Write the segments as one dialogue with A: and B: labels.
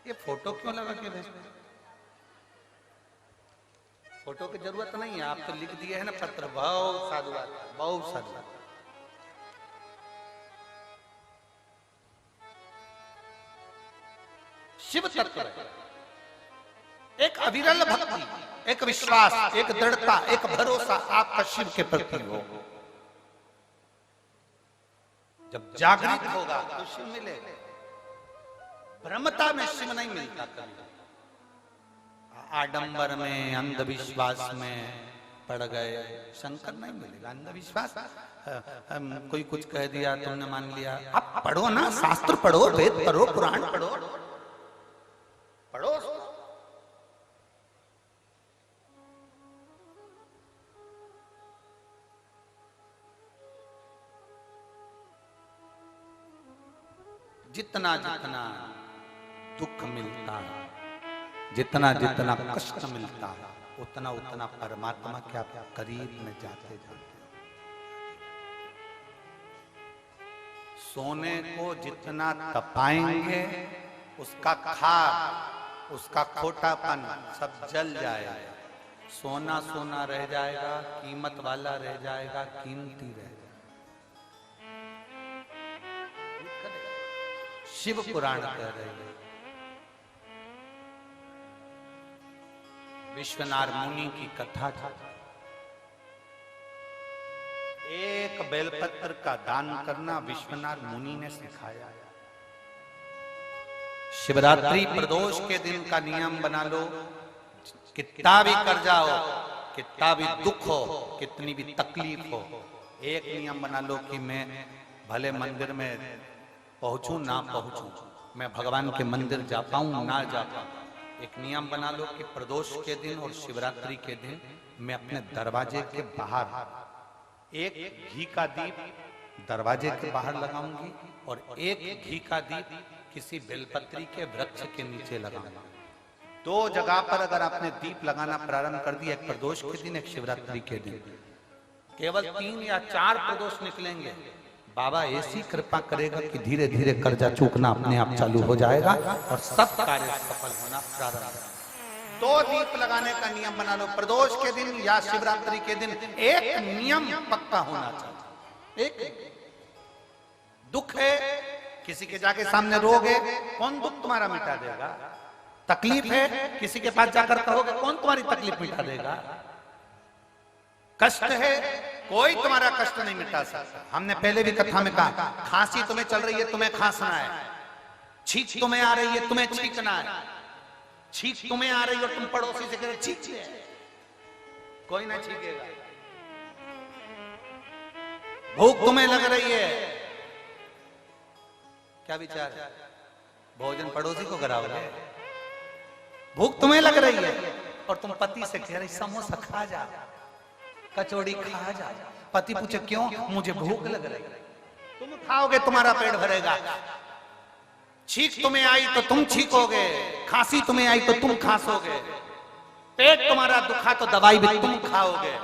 A: ये फोटो क्यों लगा के भेजते? फोटो की जरूरत नहीं है, आप तो लिख दिए है ना पत्र, बहुत साधुवाद, बहुत साधुवाद। शिव तत्व है, एक अविरल भक्ति, एक विश्वास, एक दृढ़ता, एक भरोसा आपका शिव के प्रति हो। जब जागृत होगा तो शिव मिलेगा। ब्रह्मता में शिव नहीं मिलता कभी। आडंबर में, अंधविश्वास में पड़ गए, शंकर नहीं मिलेगा। अंधविश्वास, कोई कुछ कह दिया तुमने मान लिया। आप पढ़ो ना, शास्त्र पढ़ो, वेद पढ़ो, पुराण पढ़ो, पढ़ो। जितना जितना दुख मिलता है, जितना जितना कष्ट मिलता है, उतना उतना परमात्मा के आप करीब में जाते जाते। सोने को जितना तपाएंगे उसका खार, उसका खोटापन सब जल जाएगा। सोना सोना रह जाएगा, कीमत वाला रह जाएगा, कीमती रह जाएगा। शिव पुराण कह रहे हैं। विश्वनाथ मुनि की कथा था। एक बेलपत्र का दान करना विश्वनाथ मुनि ने सिखाया। शिवरात्रि प्रदोष के दिन का नियम बना लो, कितना भी कर्जा हो, कितना भी दुख हो, कितनी भी तकलीफ हो, एक नियम बना लो कि मैं भले मंदिर में पहुंचूं ना पहुंचूं, मैं भगवान के मंदिर जा पाऊं ना जा पाऊं, एक नियम बना लो कि प्रदोष के दिन और शिवरात्रि के दिन मैं अपने दरवाजे के बाहर एक घी का दीप दरवाजे के बाहर लगाऊंगी और एक घी का दीप किसी बेलपत्री के वृक्ष के नीचे लगाऊंगा। दो जगह पर अगर आपने दीप लगाना प्रारंभ कर दिया, एक प्रदोष के दिन, एक शिवरात्रि के दिन, केवल 3 या 4 प्रदोष निकलेंगे, बाबा ऐसी कृपा करेगा कि धीरे धीरे कर्जा चूकना अपने आप चालू हो जाएगा और सब कार्य सफल होना प्रारंभ। 2 दीप लगाने का नियम बना लो, प्रदोष के दिन या शिवरात्रि के दिन। एक नियम पक्का होना चाहिए। एक दुख है, किसी के जाके सामने रोगे, कौन दुख तुम्हारा मिटा देगा? तकलीफ है, किसी के पास जाकर कहोगे, कौन तुम्हारी तकलीफ मिटा देगा? कष्ट है, कोई तुम्हारा कष्ट नहीं मिटा सकता। हमने पहले भी कथा में कहा, खांसी तुम्हें चल रही है, तुम्हें खांसना है। छींक तुम्हें आ रही है, तुम्हें छींकना है। छींक तुम्हें आ रही है और तुम पड़ोसी से कह रहे छींक ले, कोई ना छींकेगा। भूख तुम्हें लग रही है, क्या विचार है? भोजन पड़ोसी को कराओगे? भूख तुम्हें लग रही है और तुम पति से कह रही समोसा खा जा, कचौड़ी खा जा। पति पूछे क्यों? मुझे भूख लग रही है। तुम खाओगे, तुम्हारा पेट भरेगा। छींक तुम्हें आई तो तुम छींकोगे, खांसी तुम्हें आई तो तुम खांसोगे, पेट तुम्हारा दुखा तो दवाई भी तुम खाओगे।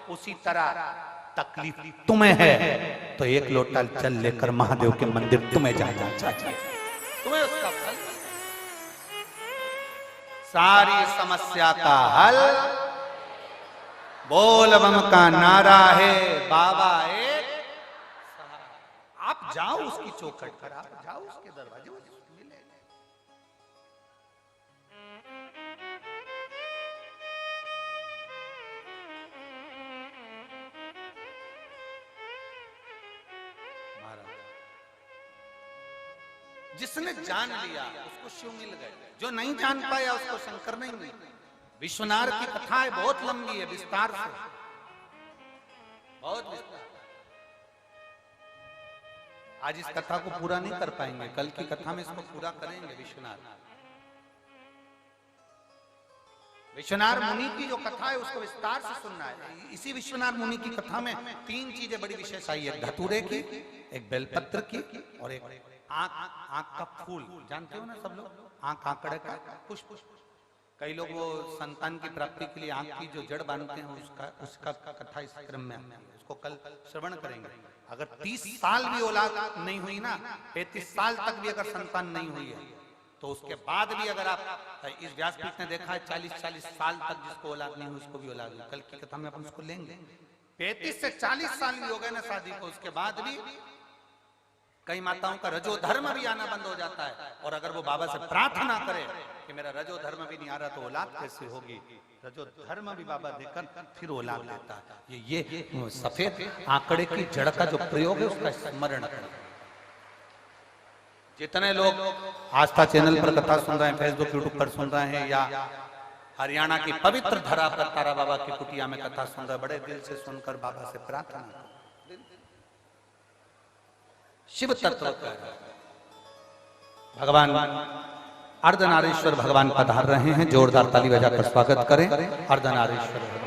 A: उसी तरह तकलीफ तुम्हें है तो एक लोटा जल लेकर महादेव के मंदिर तुम्हें जाना चाहिए, तुम्हें उसका फल। सारी समस्या का हल बोल बम का नारा है, बाबा एक। आप जाओ उसकी चौखट पर, आप जाओ उसके दरवाजे, मिलेगा। जिसने जान लिया उसको शिव मिल गए, जो नहीं जान पाया उसको शंकर नहीं मिले। विश्वनाथ की कथा है, बहुत लंबी है, विस्तार से, बहुत विस्तार। आज इस कथा को पूरा नहीं कर पाएंगे, कल की कथा में इसको पूरा करेंगे। विश्वनाथ मुनि की जो कथा है उसको विस्तार से सुनना है। इसी विश्वनाथ मुनि की कथा में 3 चीजें बड़ी विशेष आई है, एक धतूरे की, एक बेलपत्र की और एक आंख का फूल। जानते हो ना सब लोग, आंख आंकड़े का पुष्प। कई लोग वो संतान की प्राप्ति के लिए आंख की जो जड़ बांधते हैं, उसका कथा इस क्रम में आती है, उसको कल श्रवण करेंगे। अगर 30 साल भी औलाद नहीं हुई ना, 35 साल तक भी अगर संतान नहीं हुई है तो उसके बाद भी अगर आप इस व्यासपीठ ने देखा है 40-40 साल तक जिसको औलाद नहीं हुई उसको भी औलाद हुई। कल की कथा में अपन उसको लेंगे। 35 से 40 साल भी हो गए ना शादी को, उसके बाद भी कई माताओं का रजो धर्म भी आना बंद हो जाता है। और अगर वो बाबा से प्रार्थना करे कि मेरा रजो धर्म भी नहीं आ रहा तो औलाद कैसे होगी, रजो धर्म भी बाबा देकर फिर औलाद देता है। ये सफेद आंकड़े की जड़ का जो प्रयोग है उसका स्मरण करें। जितने लोग आस्था चैनल पर कथा सुन रहे हैं, फेसबुक यूट्यूब पर सुन रहे हैं, या हरियाणा की पवित्र धरा पर तारा बाबा की कुटिया में कथा सुन रहे, बड़े दिल से सुनकर बाबा से प्रार्थना करें। शिव तत्व का भगवान अर्धनारीश्वर भगवान पधार रहे हैं। जोरदार ताली बजाकर स्वागत करें। अर्धनारीश्वर